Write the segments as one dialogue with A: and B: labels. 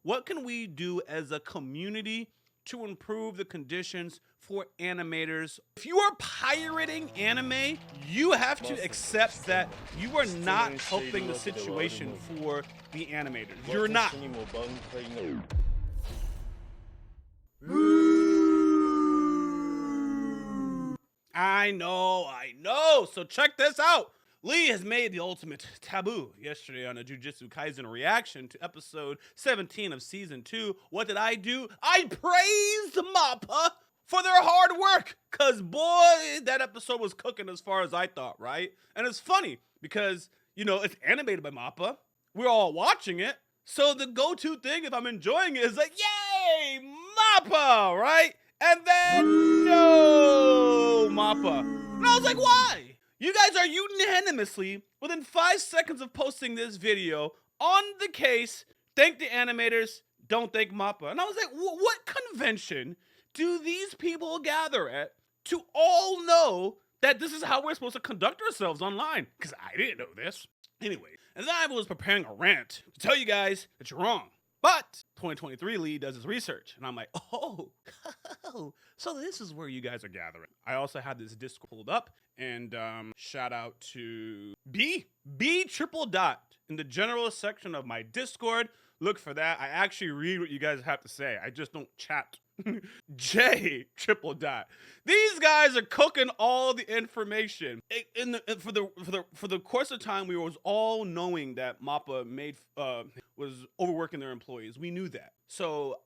A: what can we do as a community to improve the conditions for animators? If you are pirating anime, you have to accept that you are not helping the situation for the animators. You're not. I know. So check this out. Lee has made the ultimate taboo yesterday on a Jujutsu Kaisen reaction to episode 17 of season 2. What did I do? I praised Mappa for their hard work. Cause boy, that episode was cooking as far as I thought, right? And it's funny because, you know, it's animated by Mappa. We're all watching it. So the go-to thing if I'm enjoying it is like, yay, Mappa, right? And then, no, Mappa. And I was like, why? You guys are unanimously, within 5 seconds of posting this video, on the case, thank the animators, don't thank Mappa. And I was like, what convention do these people gather at to all know that this is how we're supposed to conduct ourselves online? Because I didn't know this. Anyway, and then I was preparing a rant to tell you guys that you're wrong. But 2023 Lee does his research, and I'm like, oh, so this is where you guys are gathering. I also had this Discord pulled up, and shout out to B triple dot in the general section of my Discord. Look for that. I actually read what you guys have to say. I just don't chat. J triple dot. These guys are cooking all the information. For the course of time, we was all knowing that Mappa was overworking their employees. We knew that. So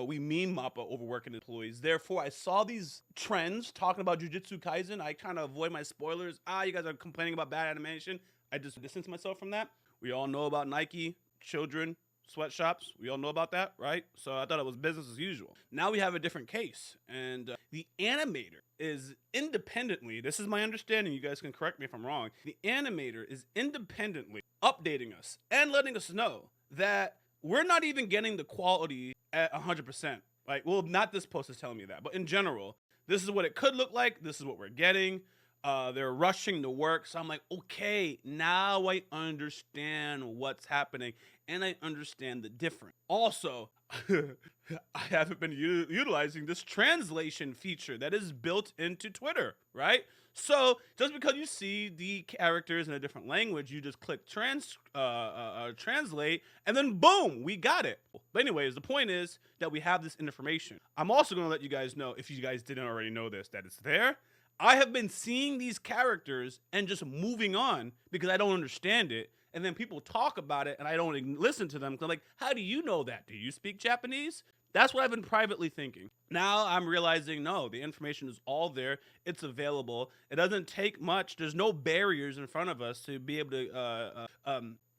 A: we mean Mappa overworking employees. Therefore, I saw these trends talking about Jujutsu Kaisen. I kind of avoid my spoilers. You guys are complaining about bad animation. I just distance myself from that. We all know about Nike, children, sweatshops. We all know about that, right? So I thought it was business as usual. Now we have a different case, and the animator is independently, this is my understanding, you guys can correct me if I'm wrong, the animator is independently updating us and letting us know that we're not even getting the quality at 100%. Like, well, not this post is telling me that, but in general, this is what it could look like. This is what we're getting. They're rushing the work. So I'm like, okay, now I understand what's happening. And I understand the difference. Also, I haven't been utilizing this translation feature that is built into Twitter, right? So just because you see the characters in a different language, you just click translate, and then boom, we got it. But anyways, the point is that we have this information. I'm also going to let you guys know, if you guys didn't already know this, that it's there. I have been seeing these characters and just moving on because I don't understand it. And then people talk about it and I don't listen to them. I'm like, how do you know that? Do you speak Japanese? That's what I've been privately thinking. Now I'm realizing, no, the information is all there. It's available. It doesn't take much. There's no barriers in front of us to be able to,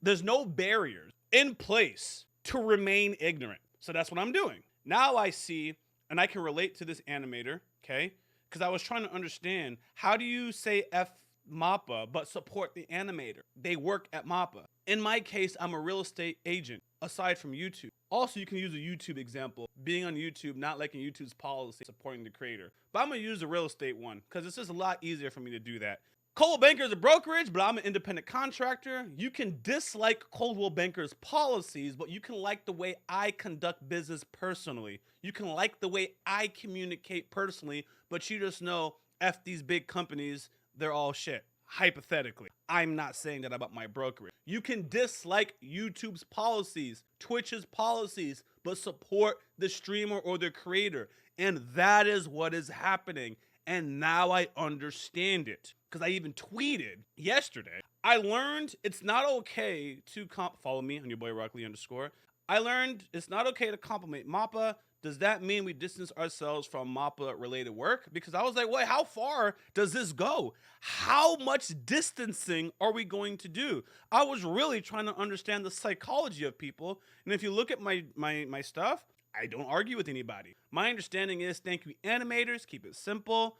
A: there's no barriers in place to remain ignorant. So that's what I'm doing. Now I see, and I can relate to this animator, okay? Because I was trying to understand, how do you say F Mappa but support the animator? They work at Mappa. In my case, I'm a real estate agent, aside from YouTube. Also, you can use a YouTube example. Being on YouTube, not liking YouTube's policy, supporting the creator. But I'm going to use the real estate one, because it's just a lot easier for me to do that. Coldwell Banker is a brokerage, but I'm an independent contractor. You can dislike Coldwell Banker's policies, but you can like the way I conduct business personally. You can like the way I communicate personally, but you just know, F these big companies, they're all shit. Hypothetically. I'm not saying that about my brokerage. You can dislike YouTube's policies, Twitch's policies, but support the streamer or the creator. And that is what is happening. And now I understand it. Because I even tweeted yesterday. I learned it's not okay to follow me on YaBoyRockLee_. I learned it's not okay to compliment Mappa. Does that mean we distance ourselves from Mappa related work? Because I was like, wait, how far does this go? How much distancing are we going to do? I was really trying to understand the psychology of people. And if you look at my stuff, I don't argue with anybody. My understanding is, thank you animators, keep it simple.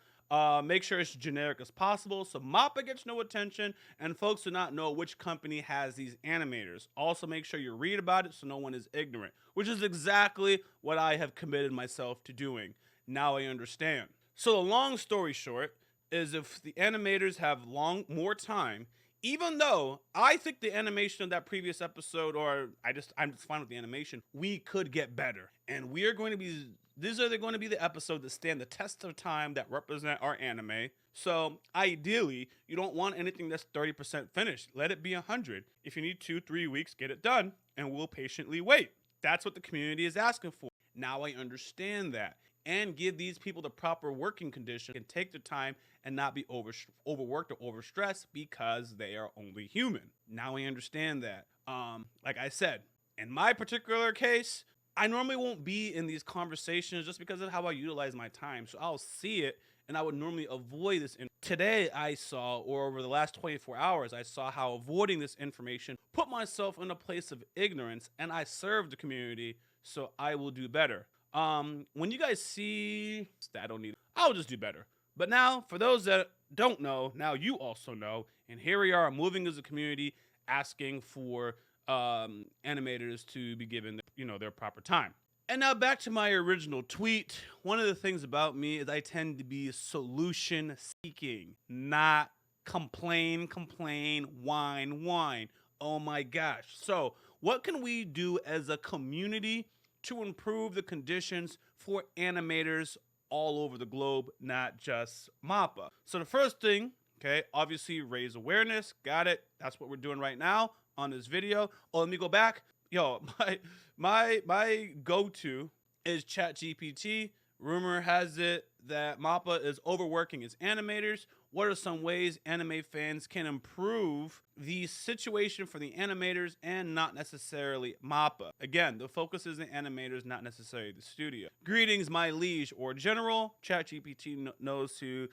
A: Make sure it's generic as possible so Mappa gets no attention and folks do not know which company has these animators. Also, make sure you read about it so no one is ignorant, which is exactly what I have committed myself to doing. Now I understand. So the long story short is, if the animators have more time, even though I think the animation of that previous episode, or I'm just fine with the animation, we could get better. And we are going to be these are going to be the episodes that stand the test of time that represent our anime. So ideally, you don't want anything that's 30% finished. Let it be 100. If you need 2-3 weeks, get it done, and we'll patiently wait. That's what the community is asking for. Now I understand that. And give these people the proper working conditions and take their time and not be overworked or overstressed because they are only human. Now I understand that. Like I said, in my particular case, I normally won't be in these conversations just because of how I utilize my time. So I'll see it and I would normally avoid this. Today I saw, or over the last 24 hours, I saw how avoiding this information put myself in a place of ignorance, and I serve the community, so I will do better. When you guys see, I don't need, I'll just do better. But now, for those that don't know, now you also know, and here we are moving as a community, asking for animators to be given, their proper time. And now back to my original tweet. One of the things about me is I tend to be solution seeking, not complain, whine. Oh my gosh. So what can we do as a community to improve the conditions for animators all over the globe, not just Mappa? So the first thing, okay, obviously raise awareness. Got it. That's what we're doing right now on this video. Oh, let me go back. Yo, my go-to is ChatGPT. Rumor has it that Mappa is overworking its animators. What are some ways anime fans can improve the situation for the animators and not necessarily Mappa? Again, the focus is the animators, not necessarily the studio. Greetings, my liege or general. ChatGPT knows to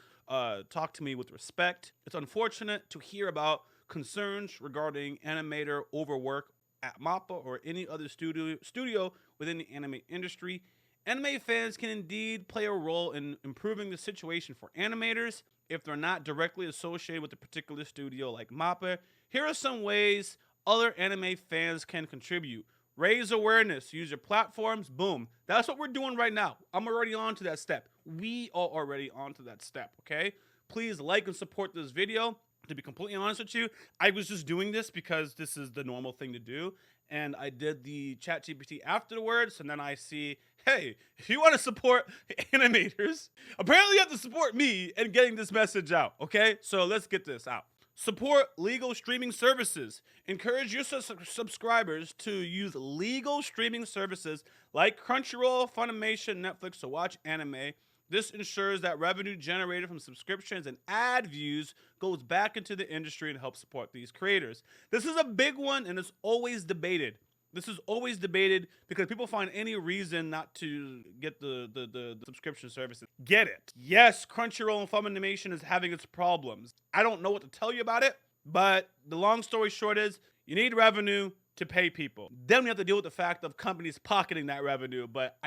A: talk to me with respect. It's unfortunate to hear about concerns regarding animator overwork at Mappa or any other studio within the anime industry. Anime fans can indeed play a role in improving the situation for animators if they're not directly associated with a particular studio like Mappa. Here are some ways other anime fans can contribute. Raise awareness, use your platforms, boom. That's what we're doing right now. I'm already on to that step. We are already on to that step, okay? Please like and support this video. To be completely honest with you, I was just doing this because this is the normal thing to do. And I did the ChatGPT afterwards, and then I see, hey, if you want to support animators, apparently you have to support me in getting this message out, okay? So let's get this out. Support legal streaming services. Encourage your subscribers to use legal streaming services like Crunchyroll, Funimation, Netflix to watch anime. This ensures that revenue generated from subscriptions and ad views goes back into the industry and helps support these creators. This is a big one, and it's always debated. This is always debated because people find any reason not to get the subscription services. Get it. Yes, Crunchyroll and Funimation is having its problems. I don't know what to tell you about it, but the long story short is you need revenue to pay people. Then we have to deal with the fact of companies pocketing that revenue. But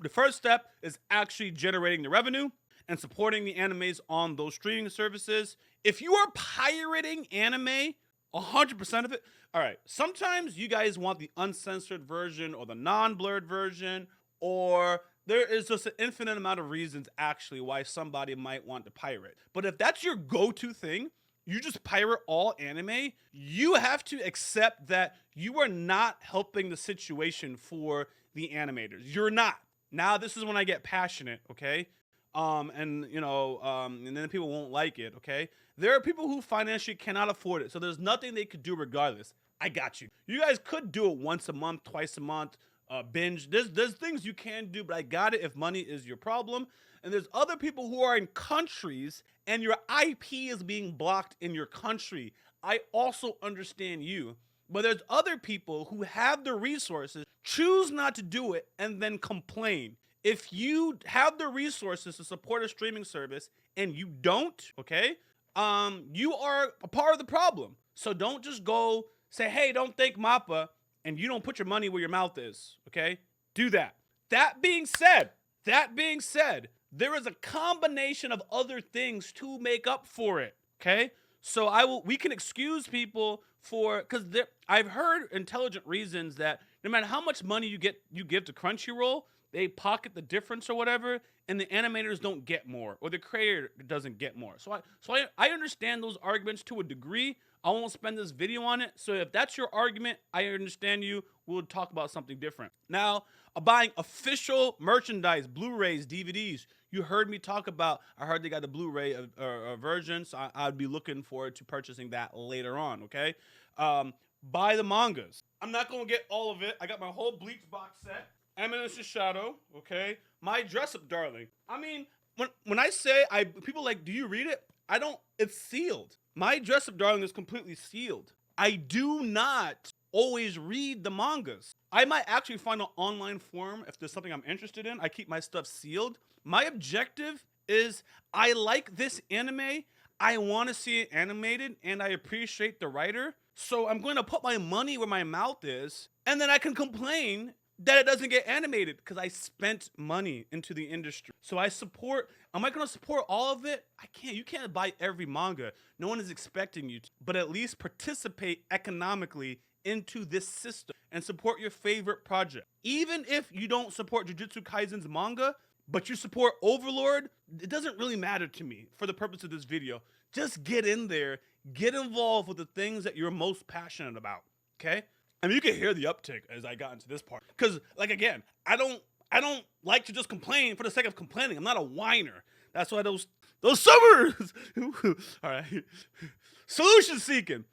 A: the first step is actually generating the revenue and supporting the animes on those streaming services. If you are pirating anime, 100% of it, all right, sometimes you guys want the uncensored version or the non-blurred version, or there is just an infinite amount of reasons actually why somebody might want to pirate. But if that's your go-to thing, you just pirate all anime, you have to accept that you are not helping the situation for the animators. You're not. Now, this is when I get passionate, okay? And then people won't like it, okay? There are people who financially cannot afford it, so there's nothing they could do regardless. I got you. You guys could do it once a month, twice a month, binge. There's things you can do, but I got it if money is your problem. And there's other people who are in countries and your IP is being blocked in your country. I also understand you. But there's other people who have the resources, choose not to do it, and then complain. If you have the resources to support a streaming service and you don't, okay, you are a part of the problem. So don't just go say, hey, don't thank Mappa, and you don't put your money where your mouth is, okay? Do that. That being said, there is a combination of other things to make up for it, okay? So we can excuse people for, because I've heard intelligent reasons that no matter how much money you give to Crunchyroll, they pocket the difference or whatever, and the animators don't get more, or the creator doesn't get more. So I understand those arguments to a degree. I won't spend this video on it. So if that's your argument, I understand you. We'll talk about something different. Now, buying official merchandise, Blu-rays, DVDs. You heard me talk about, I heard they got the Blu-ray version, so I'd be looking forward to purchasing that later on, okay? Buy the mangas. I'm not going to get all of it. I got my whole Bleach box set. Eminence Shadow, okay? My dress-up darling. I mean, when I say, people like, do you read it? I don't, it's sealed. My dress-up darling is completely sealed. I do not always read the mangas. I might actually find an online forum if there's something I'm interested in. I keep my stuff sealed. My objective is I like this anime. I want to see it animated, and I appreciate the writer. So I'm going to put my money where my mouth is, and then I can complain that it doesn't get animated because I spent money into the industry. So I support, am I going to support all of it? I can't. You can't buy every manga. No one is expecting you to, but at least participate economically into this system and support your favorite project. Even if you don't support Jujutsu Kaisen's manga, but you support Overlord, it doesn't really matter to me for the purpose of this video. Just get in there, get involved with the things that you're most passionate about, okay? I mean, you can hear the uptick as I got into this part. Because, like, again, I don't like to just complain for the sake of complaining. I'm not a whiner. That's why those summers. All right. Solution seeking.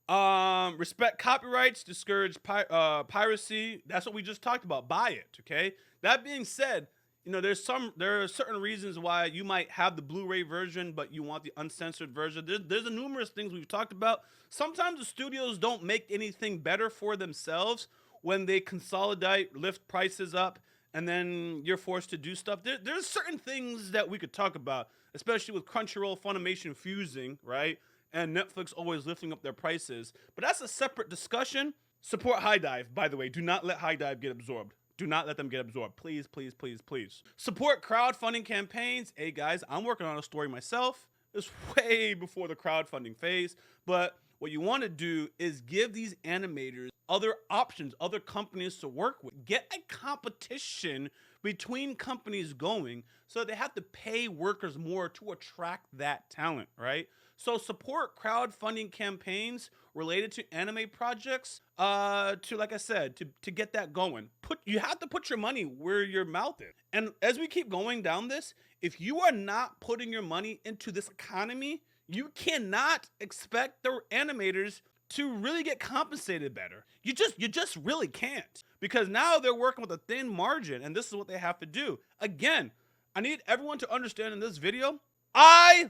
A: Respect copyrights, discourage piracy. That's what we just talked about. Buy it, okay? That being said, you know, there are certain reasons why you might have the Blu-ray version, but you want the uncensored version. There's numerous things we've talked about. Sometimes the studios don't make anything better for themselves when they consolidate, lift prices up, and then you're forced to do stuff. There's certain things that we could talk about, especially with Crunchyroll, Funimation fusing, right? And Netflix always lifting up their prices. But that's a separate discussion. Support High Dive, by the way. Do not let High Dive get absorbed. Do not let them get absorbed. Please, please, please, please. Support crowdfunding campaigns. Hey, guys, I'm working on a story myself. It's way before the crowdfunding phase. But what you want to do is give these animators other options, other companies to work with. Get a competition between companies going so they have to pay workers more to attract that talent, right? So support crowdfunding campaigns related to anime projects to, like I said, to get that going. You have to put your money where your mouth is. And as we keep going down this, if you are not putting your money into this economy, you cannot expect the animators to really get compensated better. You just really can't. Because now they're working with a thin margin, and this is what they have to do. Again, I need everyone to understand in this video,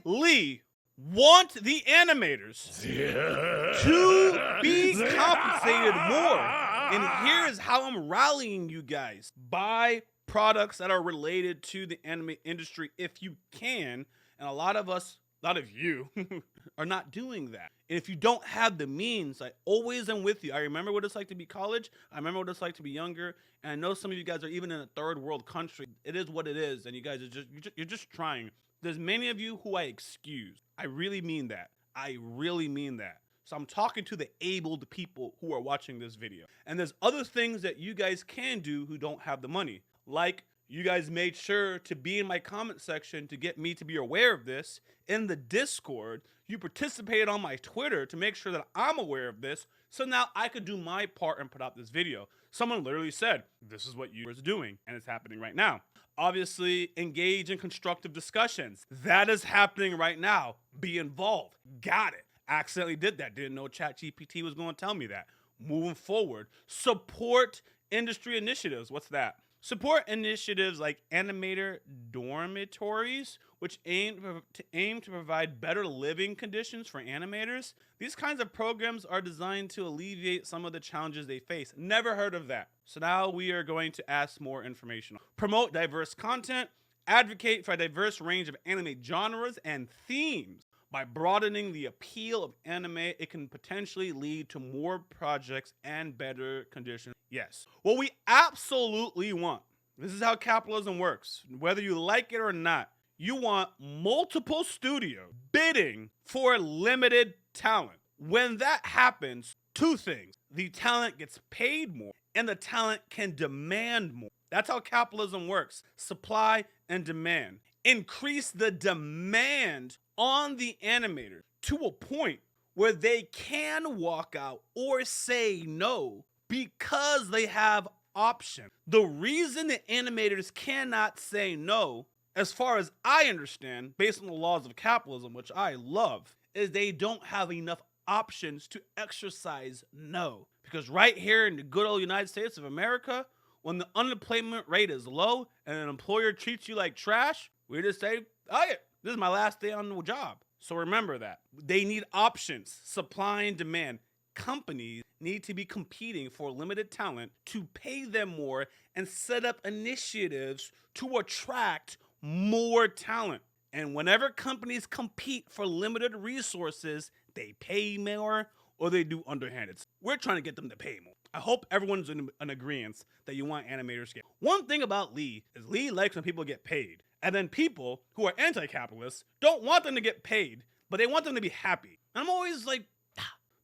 A: Lee want the animators to be compensated more. And here is how I'm rallying you guys. Buy products that are related to the anime industry if you can. And a lot of you are not doing that. And if you don't have the means, I always am with you. I remember what it's like to be college. I remember what it's like to be younger. And I know some of you guys are even in a third world country. It is what it is. And you guys are you're just trying. There's many of you who I excuse. I really mean that. I really mean that. So I'm talking to the abled people who are watching this video. And there's other things that you guys can do who don't have the money. Like, you guys made sure to be in my comment section to get me to be aware of this. In the Discord, you participated on my Twitter to make sure that I'm aware of this. So now I could do my part and put out this video. Someone literally said, this is what you are doing, and it's happening right now. Obviously, engage in constructive discussions. That is happening right now. Be involved. Got it. Accidentally did that. Didn't know ChatGPT was going to tell me that. Moving forward, support industry initiatives. What's that? Support initiatives like animator dormitories, which aim to provide better living conditions for animators. These kinds of programs are designed to alleviate some of the challenges they face. Never heard of that. So now we are going to ask more information. Promote diverse content. Advocate for a diverse range of anime genres and themes. By broadening the appeal of anime, it can potentially lead to more projects and better conditions. Yes. What we absolutely want, this is how capitalism works, whether you like it or not, you want multiple studios bidding for limited talent. When that happens, two things. The talent gets paid more and the talent can demand more. That's how capitalism works. Supply and demand. Increase the demand on the animator to a point where they can walk out or say no because they have options. The reason the animators cannot say no, as far as I understand, based on the laws of capitalism, which I love, is they don't have enough options to exercise no. Because right here in the good old United States of America, when the unemployment rate is low and an employer treats you like trash, we just say, oh yeah, this is my last day on the job. So remember that. They need options, supply and demand. Companies need to be competing for limited talent to pay them more and set up initiatives to attract more talent. And whenever companies compete for limited resources, they pay more or they do underhanded. We're trying to get them to pay more. I hope everyone's in an agreement that you want animators to get. One thing about Lee is Lee likes when people get paid. And then people who are anti-capitalists don't want them to get paid, but they want them to be happy. And I'm always like,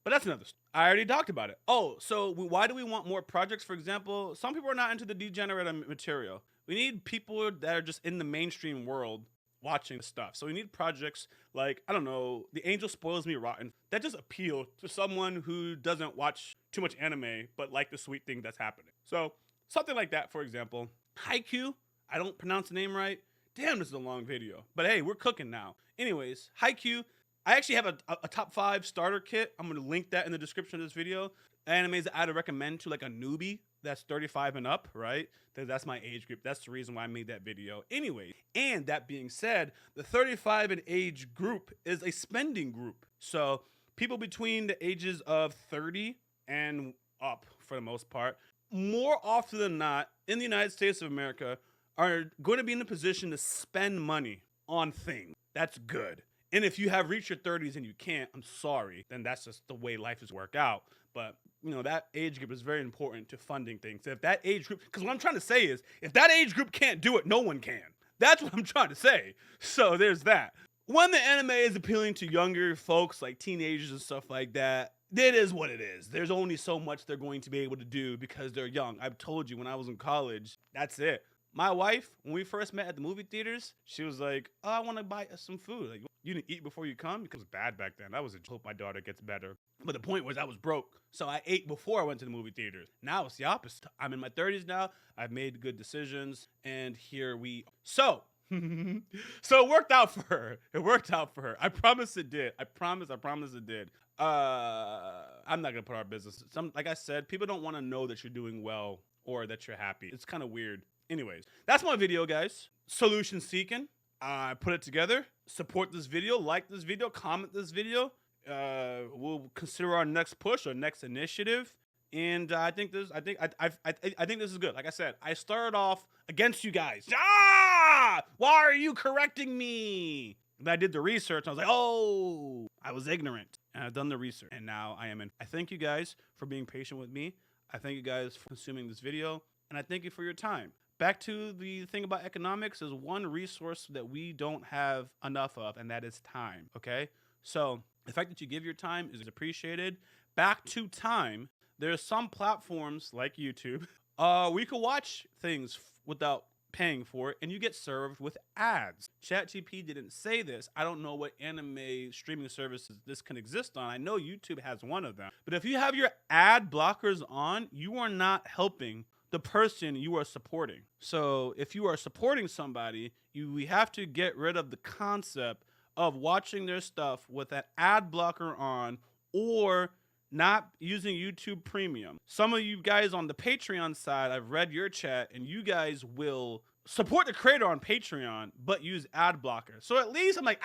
A: but that's another story. I already talked about it. Oh, so why do we want more projects? For example, some people are not into the degenerate material. We need people that are just in the mainstream world watching stuff. So we need projects like, I don't know, The Angel Spoils Me Rotten, that just appeal to someone who doesn't watch too much anime, but like the sweet thing that's happening. So something like that, for example. Haikyuu, I don't pronounce the name right. Damn, this is a long video. But hey, we're cooking now. Anyways, Haikyuu, I actually have a top 5 starter kit. I'm going to link that in the description of this video. Animes that I'd recommend to like a newbie that's 35 and up, right? That's my age group. That's the reason why I made that video. Anyway, and that being said, the 35 and age group is a spending group. So people between the ages of 30 and up, for the most part, more often than not, in the United States of America, are going to be in a position to spend money on things. That's good. And if you have reached your 30s and you can't, I'm sorry, then that's just the way life is worked out. But, you know, that age group is very important to funding things. If that age group, because what I'm trying to say is, if that age group can't do it, no one can. That's what I'm trying to say. So there's that. When the anime is appealing to younger folks, like teenagers and stuff like that, it is what it is. There's only so much they're going to be able to do because they're young. I've told you when I was in college, that's it. My wife, when we first met at the movie theaters, she was like, oh, I want to buy some food. Like, you didn't eat before you come? Because it was bad back then. That was a hope my daughter gets better. But the point was I was broke. So I ate before I went to the movie theaters. Now it's the opposite. I'm in my 30s now. I've made good decisions. And here we are. So it worked out for her. It worked out for her. I promise it did. I promise it did. I'm not going to put our business. Like I said, people don't want to know that you're doing well or that you're happy. It's kind of weird. Anyways, that's my video, guys. Solution seeking. I put it together. Support this video, like this video, comment this video. We'll consider our next push or next initiative. And I think this is good. Like I said, I started off against you guys. Why are you correcting me? And I did the research. I was like, oh, I was ignorant. And I've done the research. And now I am in. I thank you guys for being patient with me. I thank you guys for consuming this video. And I thank you for your time. Back to the thing about economics, is one resource that we don't have enough of, and that is time, okay? So the fact that you give your time is appreciated. Back to time, there are some platforms like YouTube where you can watch things without paying for it, and you get served with ads. ChatGPT didn't say this. I don't know what anime streaming services this can exist on. I know YouTube has one of them. But if you have your ad blockers on, you are not helping the person you are supporting. So if you are supporting somebody, we have to get rid of the concept of watching their stuff with an ad blocker on or not using YouTube Premium. Some of you guys on the Patreon side, I've read your chat, and you guys will support the creator on Patreon, but use ad blocker. So at least I'm like,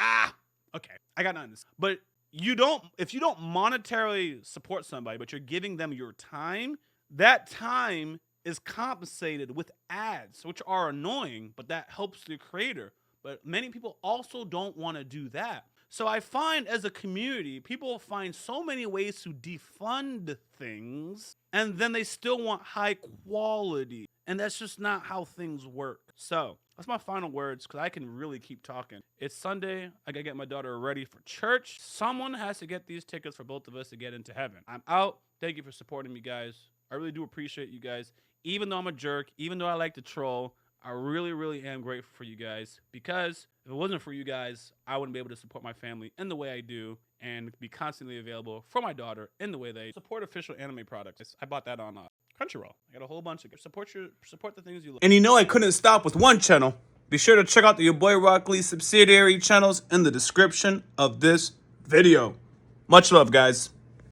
A: okay, I got nothing. But if you don't monetarily support somebody, but you're giving them your time, that time is compensated with ads, which are annoying, but that helps the creator. But many people also don't want to do that. So I find as a community, people find so many ways to defund things, and then they still want high quality. And that's just not how things work. So that's my final words, because I can really keep talking. It's Sunday. I got to get my daughter ready for church. Someone has to get these tickets for both of us to get into heaven. I'm out. Thank you for supporting me, guys. I really do appreciate you guys. Even though I'm a jerk, even though I like to troll, I really, really am grateful for you guys, because if it wasn't for you guys, I wouldn't be able to support my family in the way I do and be constantly available for my daughter in the way they support official anime products. I bought that on Crunchyroll. I got a whole bunch of support the things you love. And you know I couldn't stop with one channel. Be sure to check out the Your Boy Rock Lee subsidiary channels in the description of this video. Much love, guys.